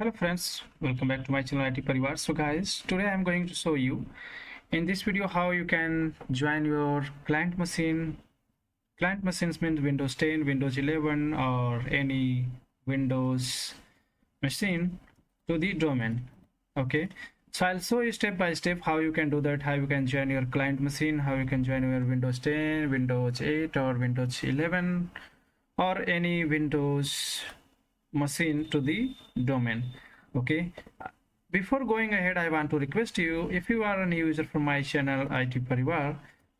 Hello friends, welcome back to my channel IT Parivar. So guys, today I'm going to show you in this video how you can join your client machine. Client machines means Windows 10, Windows 11 or any Windows machine to the domain. Okay, so I'll show you step by step how you can do that, how you can join your client machine, how you can join your Windows 10, Windows 8 or Windows 11 or any Windows machine to the domain. Okay, before going ahead, I want to request you, if you are a new user from my channel IT Parivar,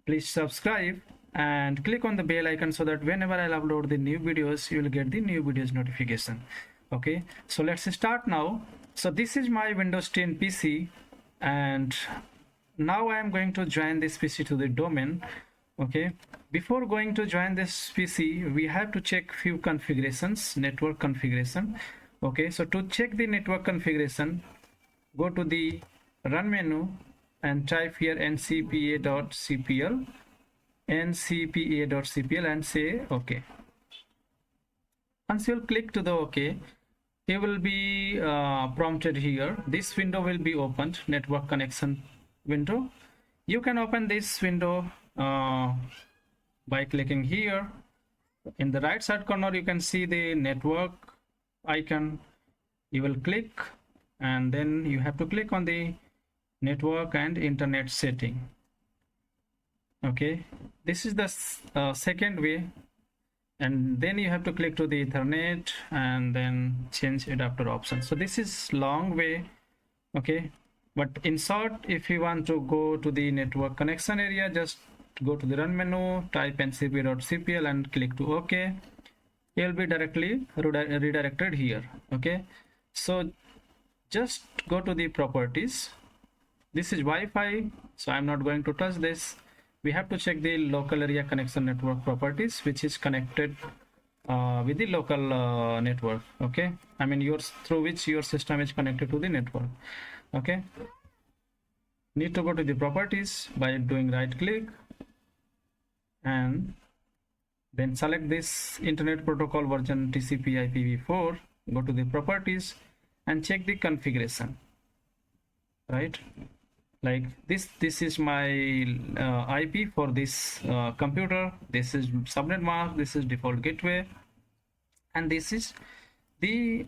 please subscribe and click on the bell icon so that whenever I'll upload the new videos, you will get the new videos notification. Okay, so let's start now. So this is my Windows 10 PC and now I am going to join this PC to the domain. Okay, before going to join this PC, we have to check few configurations, network configuration. Okay, so to check the network configuration, go to the run menu and type here ncpa.cpl and say OK. Once you click to the OK, you will be prompted here. This window will be opened, network connection window. You can open this window by clicking here. In the right side corner you can see the network icon. You will click and then you have to click on the network and internet setting. Okay, this is the second way, and then you have to click to the Ethernet and then change adapter option. So this is long way. Okay, but in short, if you want to go to the network connection area, just go to the run menu, type ncpa.cpl and click to OK. You'll be directly redirected here. Okay, so just go to the properties. This is Wi-Fi, so I'm not going to touch this. We have to check the local area connection network properties, which is connected with the local network. Okay, I mean yours, through which your system is connected to the network. Okay, need to go to the properties by doing right click and then select this internet protocol version TCP/IPv4. Go to the properties and check the configuration. Right, like this is my IP for this computer. This is subnet mask, this is default gateway, and this is the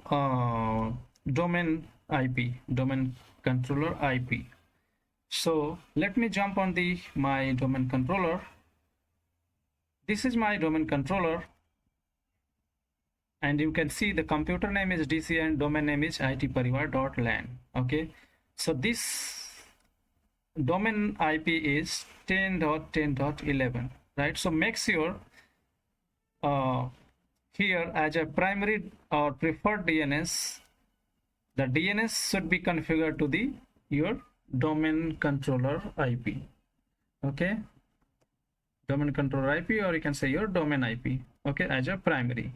domain IP, domain controller IP. So let me jump on the my domain controller. This is my domain controller, and you can see the computer name is DC and domain name is itparivar.lan. Okay, so this domain IP is 10.10.11, right? So make sure here as a primary or preferred DNS, the DNS should be configured to the your domain controller IP. Okay, domain controller IP, or you can say your domain IP. Okay, as a primary.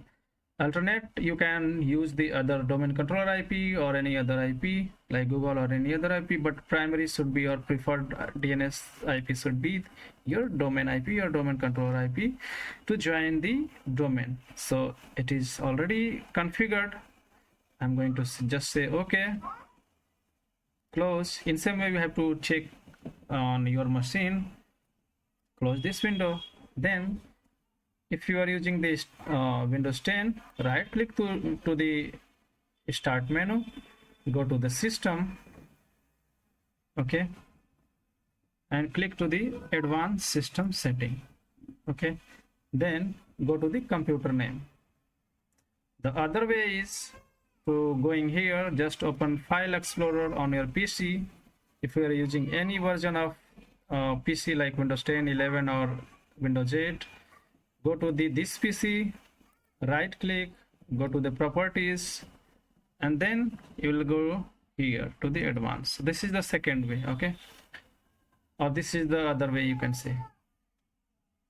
Alternate, you can use the other domain controller IP or any other IP like Google or any other IP, but primary should be your preferred DNS IP should be your domain IP or domain controller IP to join the domain. So it is already configured. I'm going to just say OK, close. In same way we have to check on your machine. Close this window. Then if you are using this Windows 10, right click to the start menu, go to the system, okay, and click to the advanced system setting. Okay, then go to the computer name. The other way is to going here, just open File Explorer on your PC. If you are using any version of PC like Windows 10, 11 or Windows 8, go to this PC, right click, go to the properties, and then you will go here to the advanced. This is the second way. Okay, or this is the other way you can say.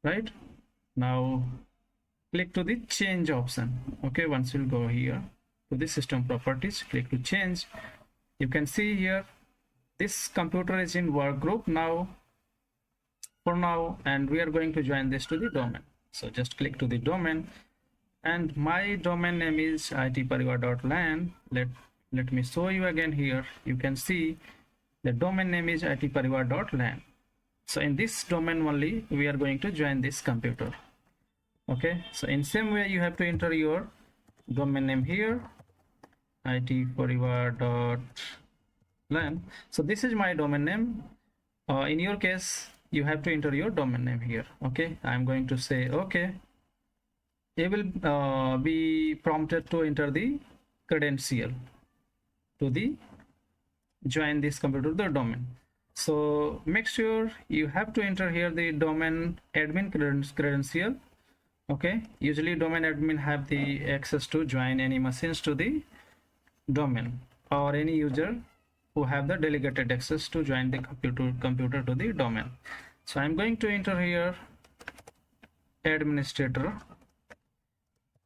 Right, now click to the change option. Okay, once you'll go here to the system properties, click to change. You can see here this computer is in work group now for now, and we are going to join this to the domain. So just click to the domain, and my domain name is itparivar.lan. let me show you again. Here you can see the domain name is itparivar.lan. So in this domain only we are going to join this computer. Okay, so in same way you have to enter your domain name here, itparivar.lan. so this is my domain name. In your case you have to enter your domain name here. Okay, I'm going to say okay. It will be prompted to enter the credential to the join this computer to the domain. So make sure you have to enter here the domain admin credential. Okay, usually domain admin have the access to join any machines to the domain, or any user who have the delegated access to join the computer to the domain. So I'm going to enter here administrator.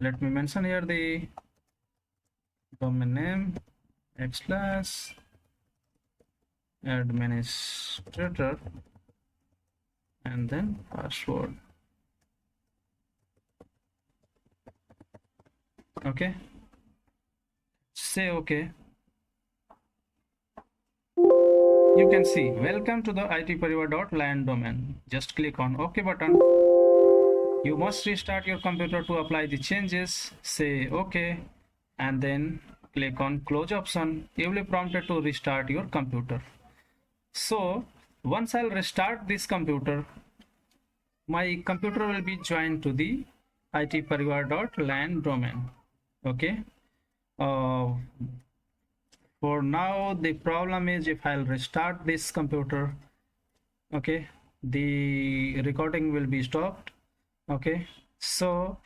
Let me mention here the domain name /administrator and then password. Okay, say okay. You can see welcome to the itparivar.lan domain. Just click on OK button. You must restart your computer to apply the changes. Say OK and then click on close option. You will be prompted to restart your computer. So once I'll restart this computer, my computer will be joined to the itparivar.lan domain. Okay, for now the problem is if I'll restart this computer, okay, the recording will be stopped. Okay, so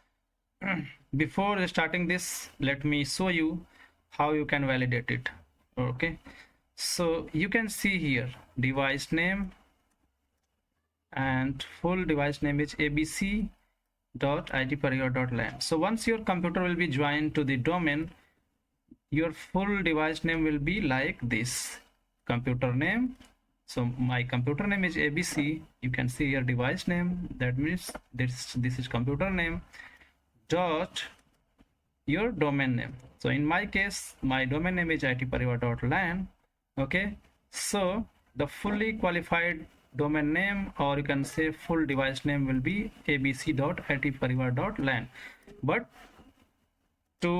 before restarting this, let me show you how you can validate it. Okay, so you can see here device name, and full device name is abc.itparivar.lan. so once your computer will be joined to the domain, your full device name will be like this: computer name. So my computer name is abc. You can see your device name, that means this is computer name dot your domain name. So in my case my domain name is itparivar.lan. okay, so the fully qualified domain name, or you can say full device name, will be abc.itparivar.lan. but to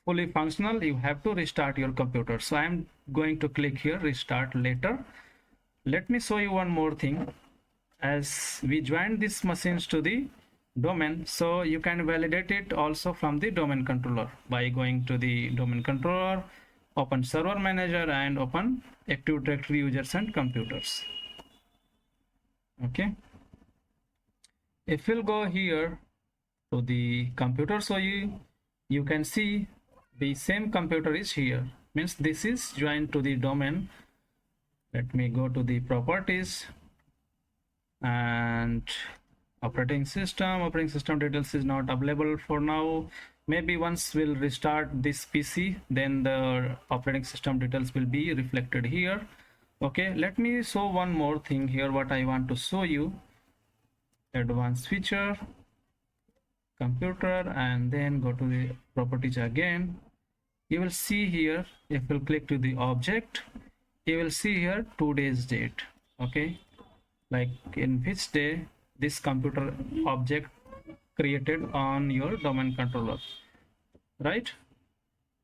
fully functional you have to restart your computer. So I'm going to click here restart later. Let me show you one more thing. As we joined these machines to the domain, so you can validate it also from the domain controller by going to the domain controller, open server manager and open Active Directory users and computers. Okay, if we'll go here to the computer, so you can see the same computer is here, means this is joined to the domain. Let me go to the properties and operating system details is not available for now. Maybe once we'll restart this PC, then the operating system details will be reflected here. Okay, let me show one more thing here. What I want to show you, advanced feature, computer, and then go to the properties again. You will see here, if you click to the object, you will see here today's date. Okay, like in which day this computer object created on your domain controller, right?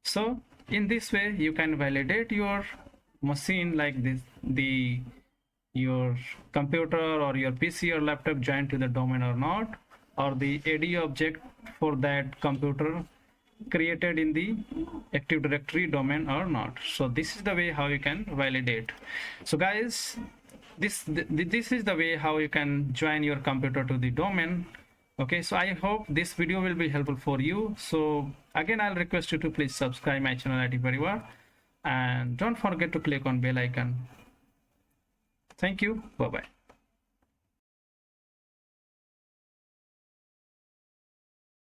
So in this way you can validate your machine like this, your computer or your PC or laptop joined to the domain or not, or the AD object for that computer created in the Active Directory domain or not. So this is the way how you can validate. So guys, this is the way how you can join your computer to the domain. Okay, so I hope this video will be helpful for you. So again, I'll request you to please subscribe my channel IT Parivar, and don't forget to click on bell icon. Thank you. Bye bye.